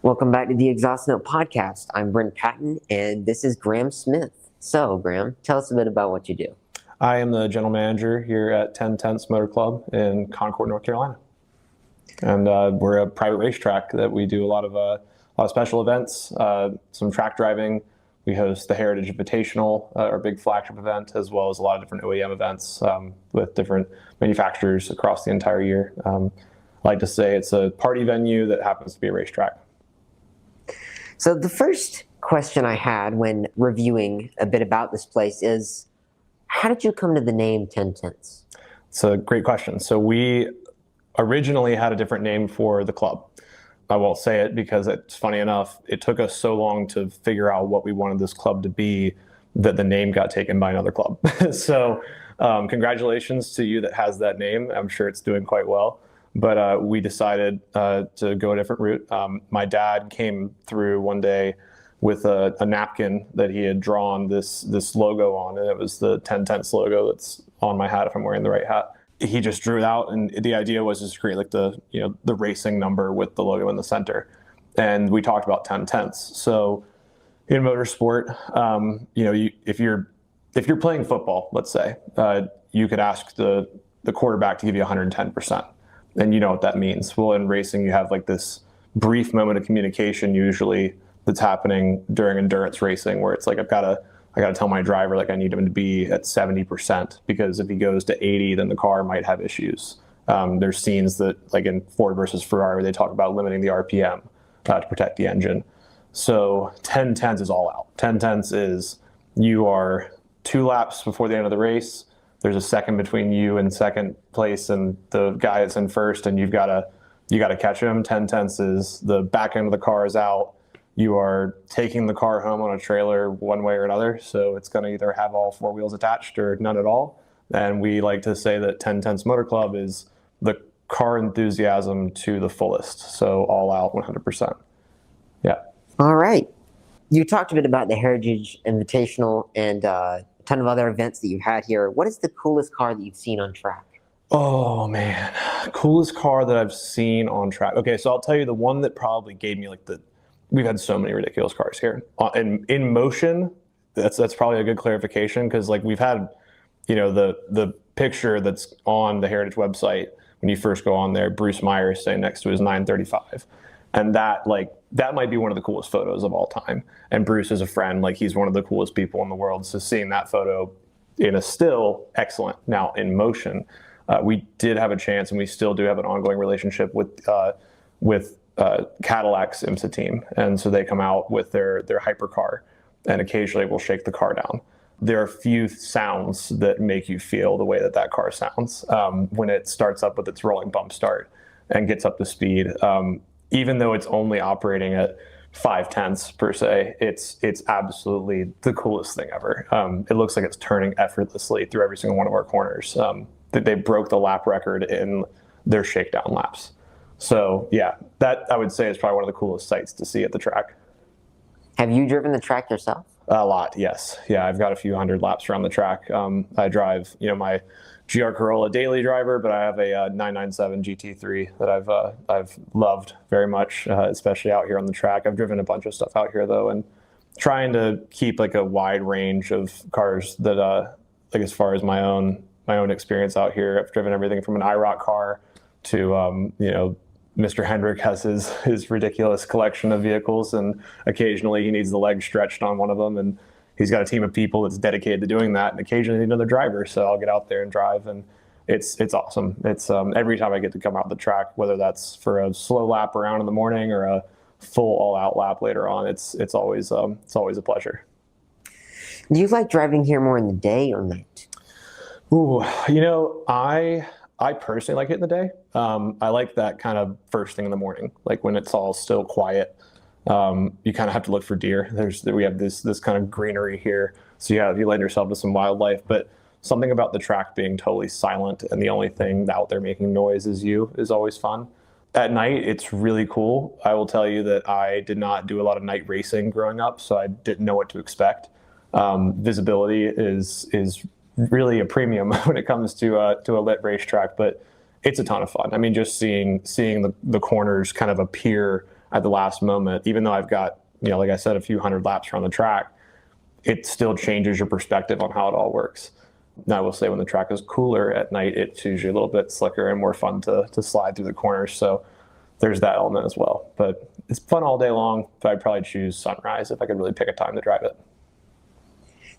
Welcome back to the Exhaust Note Podcast. I'm Brynn Patton, and this is Graham Smith. So, Graham, tell us a bit about what you do. I am the general manager here at 1010 Motor Club in Concord, North Carolina. And we're a private racetrack that we do a lot of special events, some track driving. We host the Heritage Invitational, our big flagship event, as well as a lot of different OEM events with different manufacturers across the entire year. I like to say it's a party venue that happens to be a racetrack. So the first question I had when reviewing a bit about this place is, how did you come to the name 1010s? It's a great question. So we originally had a different name for the club. I won't say it because it's funny enough, it took us so long to figure out what we wanted this club to be that the name got taken by another club. So congratulations to you that has that name. I'm sure it's doing quite well. But we decided to go a different route. My dad came through one day with a napkin that he had drawn this logo on, and it was the 1010s logo that's on my hat if I'm wearing the right hat. He just drew it out, and the idea was just to create like the racing number with the logo in the center. And we talked about 1010s. So in motorsport, if you're playing football, let's say, you could ask the quarterback to give you 110%. And you know what that means. Well, in racing, you have like this brief moment of communication usually that's happening during endurance racing where it's like I gotta tell my driver like I need him to be at 70% because if he goes to 80, then the car might have issues. There's scenes that like in Ford versus Ferrari, they talk about limiting the RPM to protect the engine. So 1010s is all out. 1010s is you are 2 laps before the end of the race. There's a second between you and second place and the guy that's in first, and you got to catch him. 1010s is the back end of the car is out. You are taking the car home on a trailer one way or another, so it's going to either have all 4 wheels attached or none at all. And we like to say that 1010s Motor Club is the car enthusiasm to the fullest, so all out 100%. Yeah. All right. You talked a bit about the Heritage Invitational and a ton of other events that you've had here. What is the coolest car that you've seen on track? Oh man, coolest car that I've seen on track. Okay, so I'll tell you the one that probably gave me like we've had so many ridiculous cars here. In motion, that's probably a good clarification because like we've had, the picture that's on the Heritage website when you first go on there, Bruce Myers standing next to his 935. And that might be one of the coolest photos of all time. And Bruce is a friend, like he's one of the coolest people in the world. So seeing that photo in a still, excellent. Now in motion, we did have a chance and we still do have an ongoing relationship with Cadillac's IMSA team. And so they come out with their hypercar and occasionally will shake the car down. There are a few sounds that make you feel the way that car sounds when it starts up with its rolling bump start and gets up to speed. Even though it's only operating at 0.5 per se, it's absolutely the coolest thing ever. It looks like it's turning effortlessly through every single one of our corners. They broke the lap record in their shakedown laps. So yeah, that I would say is probably one of the coolest sights to see at the track. Have you driven the track yourself? A lot, yes. Yeah, I've got a few hundred laps around the track. I drive, my GR Corolla daily driver, but I have a 997 GT3 that I've loved very much, especially out here on the track. I've driven a bunch of stuff out here though, and trying to keep like a wide range of cars that, like as far as my own experience out here, I've driven everything from an IROC car to, Mr. Hendrick has his ridiculous collection of vehicles, and occasionally he needs the leg stretched on one of them, and he's got a team of people that's dedicated to doing that, and occasionally another driver. So I'll get out there and drive, and it's awesome. It's every time I get to come out the track, whether that's for a slow lap around in the morning or a full all-out lap later on, it's always a pleasure. Do you like driving here more in the day or night? Ooh, I personally like it in the day. I like that kind of first thing in the morning, like when it's all still quiet. You kind of have to look for deer. We have this kind of greenery here, so you lend yourself to some wildlife. But something about the track being totally silent and the only thing out there making noise is always fun. At night, it's really cool. I will tell you that I did not do a lot of night racing growing up, so I didn't know what to expect. Visibility is really a premium when it comes to a lit racetrack, but it's a ton of fun. I mean, just seeing the corners kind of appear at the last moment, even though I've got, like I said, a few hundred laps around the track, it still changes your perspective on how it all works. Now, I will say when the track is cooler at night, it's usually a little bit slicker and more fun to slide through the corners. So there's that element as well. But it's fun all day long. So I'd probably choose sunrise if I could really pick a time to drive it.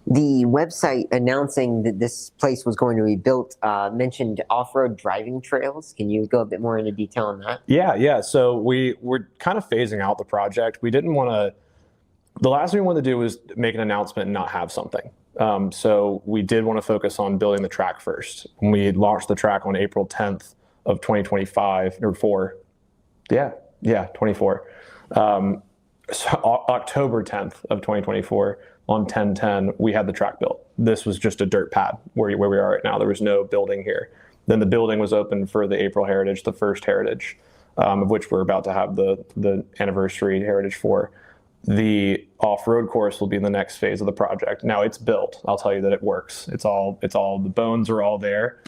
The website announcing that this place was going to be built mentioned off-road driving trails. Can you go a bit more into detail on that? Yeah. So we're kind of phasing out the project. We didn't want to. The last thing we wanted to do was make an announcement and not have something. So we did want to focus on building the track first. When we launched the track on April 10th of 2025 or 4. Yeah, 24. So October 10th of 2024 on 10/10, we had the track built. This was just a dirt pad where we are right now. There was no building here. Then the building was open for the April Heritage, the first Heritage, of which we're about to have the anniversary Heritage for. The off-road course will be in the next phase of the project. Now it's built. I'll tell you that it works. It's all the bones are all there.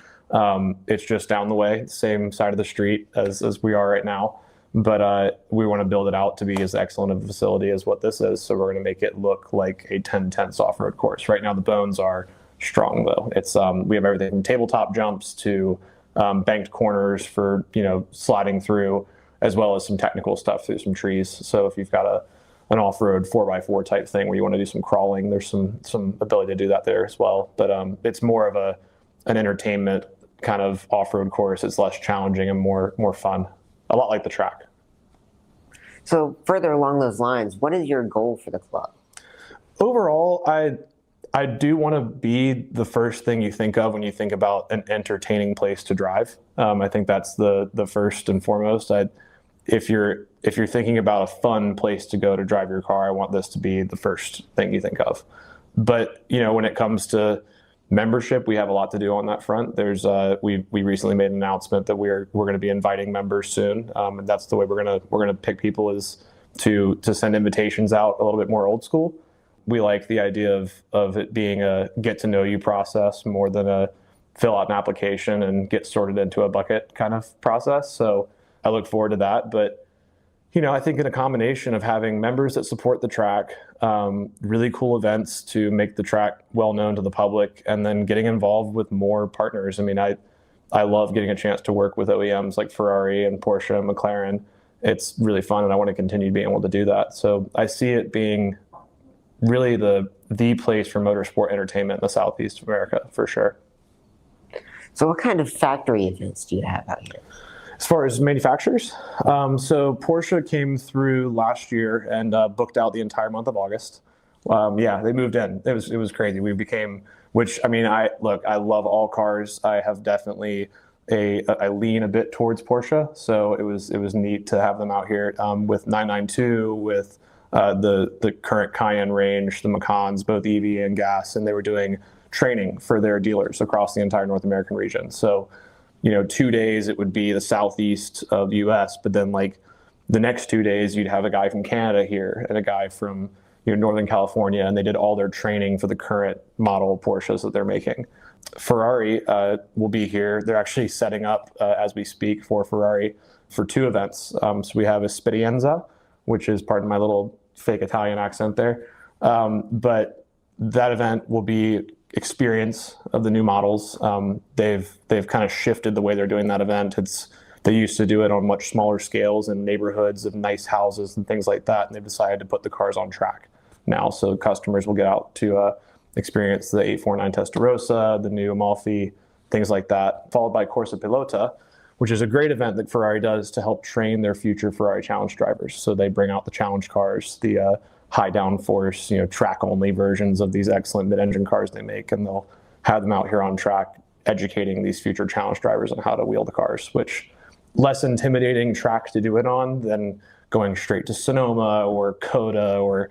It's just down the way, same side of the street as we are right now. But we want to build it out to be as excellent of a facility as what this is. So we're going to make it look like a 10/10 off-road course. Right now the bones are strong though. It's we have everything from tabletop jumps to banked corners for sliding through, as well as some technical stuff through some trees. So if you've got an off-road 4x4 type thing where you want to do some crawling, there's some ability to do that there as well. But it's more of an entertainment kind of off-road course. It's less challenging and more fun. A lot like the track. So further along those lines, what is your goal for the club? Overall, I do want to be the first thing you think of when you think about an entertaining place to drive. I think that's the first and foremost. If you're thinking about a fun place to go to drive your car, I want this to be the first thing you think of. But when it comes to membership, we have a lot to do on that front. There's we recently made an announcement that we're going to be inviting members soon, and that's the way we're gonna pick people, is to send invitations out a little bit more old school. We like the idea of it being a get to know you process more than a fill out an application and get sorted into a bucket kind of process. So I look forward to that. But I think in a combination of having members that support the track, really cool events to make the track well known to the public, and then getting involved with more partners. I mean, I love getting a chance to work with OEMs like Ferrari and Porsche and McLaren. It's really fun, and I want to continue being able to do that. So I see it being really the place for motorsport entertainment in the Southeast of America, for sure. So what kind of factory events do you have out here? As far as manufacturers, so Porsche came through last year and booked out the entire month of August. They moved in. It was crazy. We became, which I mean, I love all cars. I have definitely I lean a bit towards Porsche, so it was neat to have them out here with 992, with the current Cayenne range, the Macans, both EV and gas, and they were doing training for their dealers across the entire North American region. So 2 days it would be the southeast of the US, but then like the next 2 days you'd have a guy from Canada here and a guy from Northern California, and they did all their training for the current model Porsches that they're making. Ferrari will be here. They're actually setting up as we speak for Ferrari for 2 events. So we have Esperienza, which is, pardon my little fake Italian accent there, but that event will be experience of the new models. They've kind of shifted the way they're doing that event. They used to do it on much smaller scales in neighborhoods of nice houses and things like that, and they've decided to put the cars on track now, so customers will get out to experience the 849 Testarossa, the new Amalfi, things like that, followed by Corsa Pilota, which is a great event that Ferrari does to help train their future Ferrari Challenge drivers. So they bring out the Challenge cars, the high downforce, track-only versions of these excellent mid-engine cars they make, and they'll have them out here on track educating these future Challenge drivers on how to wheel the cars, which less intimidating track to do it on than going straight to Sonoma or Coda or,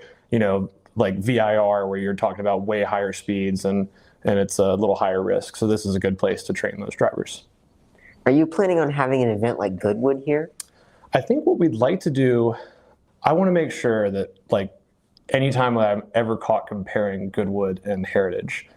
like VIR, where you're talking about way higher speeds and it's a little higher risk. So this is a good place to train those drivers. Are you planning on having an event like Goodwood here? I think what we'd like to do, I want to make sure that anytime that I'm ever caught comparing Goodwood and Heritage,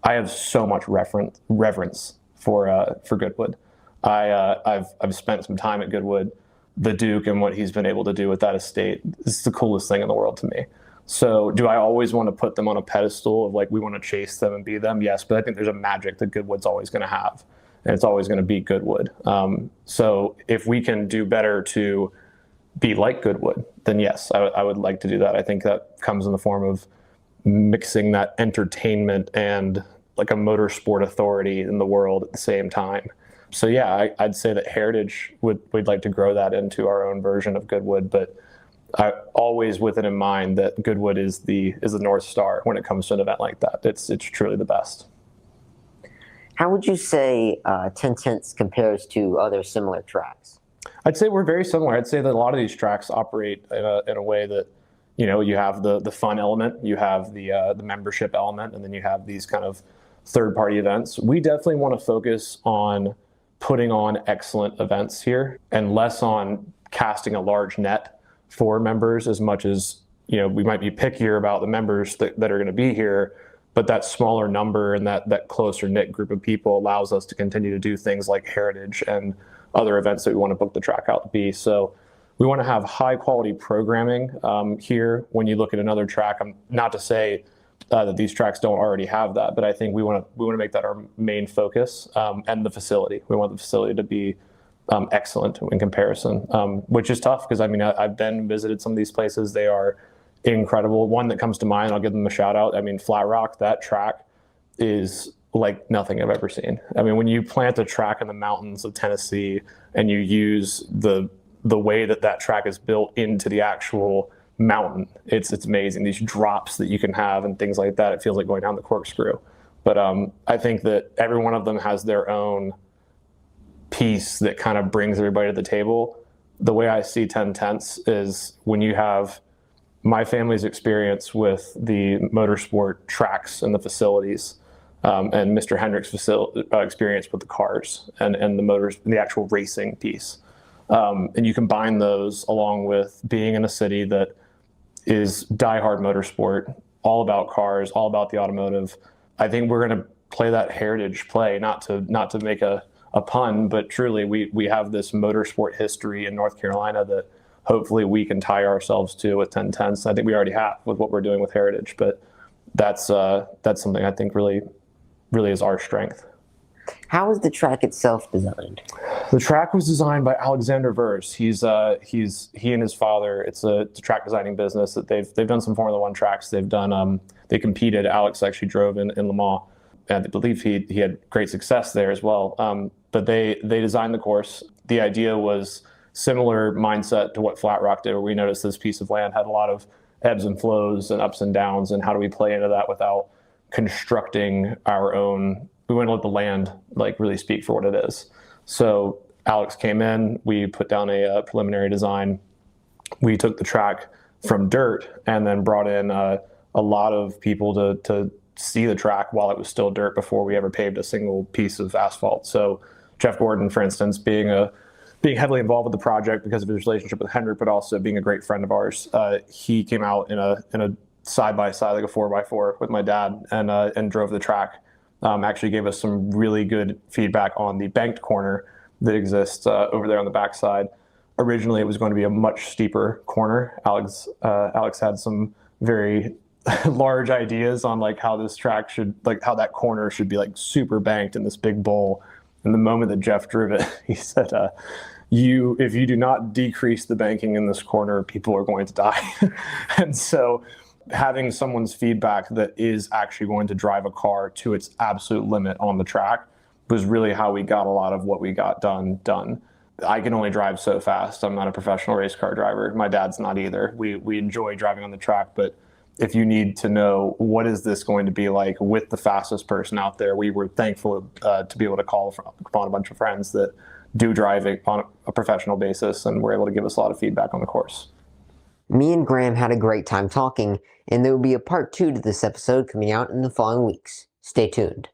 I have so much reverence for Goodwood. I've spent some time at Goodwood. the Duke and what he's been able to do with that estate is the coolest thing in the world to me. So do I always want to put them on a pedestal of like, we want to chase them and be them? Yes, but I think there's a magic that Goodwood's always going to have, and it's always going to be Goodwood. So if we can do better to be like Goodwood, then yes, I would like to do that. I think that comes in the form of mixing that entertainment and like a motorsport authority in the world at the same time. So yeah, I'd say that Heritage we'd like to grow that into our own version of Goodwood, but I always with it in mind that Goodwood is the North Star when it comes to an event like that. It's truly the best. How would you say 10 Tenths compares to other similar tracks? I'd say we're very similar. I'd say that a lot of these tracks operate in a way that, you know, you have the fun element, you have the membership element, and then you have these kind of third-party events. We definitely want to focus on putting on excellent events here and less on casting a large net for members as much as, you know, we might be pickier about the members that are going to be here, but that smaller number and that closer knit group of people allows us to continue to do things like Heritage and other events that we want to book the track out to be. So we want to have high quality programming here. When you look at another track, not to say that these tracks don't already have that, but I think we want to make that our main focus, and the facility. We want the facility to be excellent in comparison, which is tough because I mean I've been visited some of these places. They are incredible. One that comes to mind, I'll give them a shout out. I mean, Flat Rock, that track is like nothing I've ever seen. I mean, when you plant a track in the mountains of Tennessee and you use the way that track is built into the actual mountain, it's amazing. These drops that you can have and things like that, it feels like going down the corkscrew. But I think that every one of them has their own piece that kind of brings everybody to the table. The way I see 10 Tenths is when you have my family's experience with the motorsport tracks and the facilities, and Mr. Hendrick's experience with the cars and the motors, the actual racing piece. And you combine those along with being in a city that is diehard motorsport, all about cars, all about the automotive. I think we're going to play that Heritage play, not to make a pun, but truly we have this motorsport history in North Carolina that hopefully we can tie ourselves to with 10 Tenths. I think we already have with what we're doing with Heritage, but that's something I think really is our strength. How was the track itself designed? The track was designed by Alexander Vers. He and his father. It's a track designing business that they've done some Formula One tracks. They've done they competed. Alex actually drove in Le Mans, and I believe he had great success there as well. But they designed the course. The idea was similar mindset to what Flat Rock did, where we noticed this piece of land had a lot of ebbs and flows and ups and downs, and how do we play into that without constructing our own. We want to let the land like really speak for what it is. So Alex came in, we put down a preliminary design. We took the track from dirt and then brought in a lot of people to see the track while it was still dirt before we ever paved a single piece of asphalt. So Jeff Gordon, for instance, being heavily involved with the project because of his relationship with Hendrick, but also being a great friend of ours, he came out in a side-by-side, like a 4x4 with my dad and drove the track. Actually gave us some really good feedback on the banked corner that exists over there on the backside. Originally, it was going to be a much steeper corner. Alex had some very large ideas on like how this track should, like how that corner should be like super banked in this big bowl. And the moment that Jeff drove it, he said, if you do not decrease the banking in this corner, people are going to die. And so having someone's feedback that is actually going to drive a car to its absolute limit on the track was really how we got a lot of what we got done. I can only drive so fast. I'm not a professional race car driver. My dad's not either. We enjoy driving on the track, but if you need to know what is this going to be like with the fastest person out there, we were thankful to be able to call upon a bunch of friends that do drive on a professional basis and were able to give us a lot of feedback on the course. Me and Graham had a great time talking, and there will be a part 2 to this episode coming out in the following weeks. Stay tuned.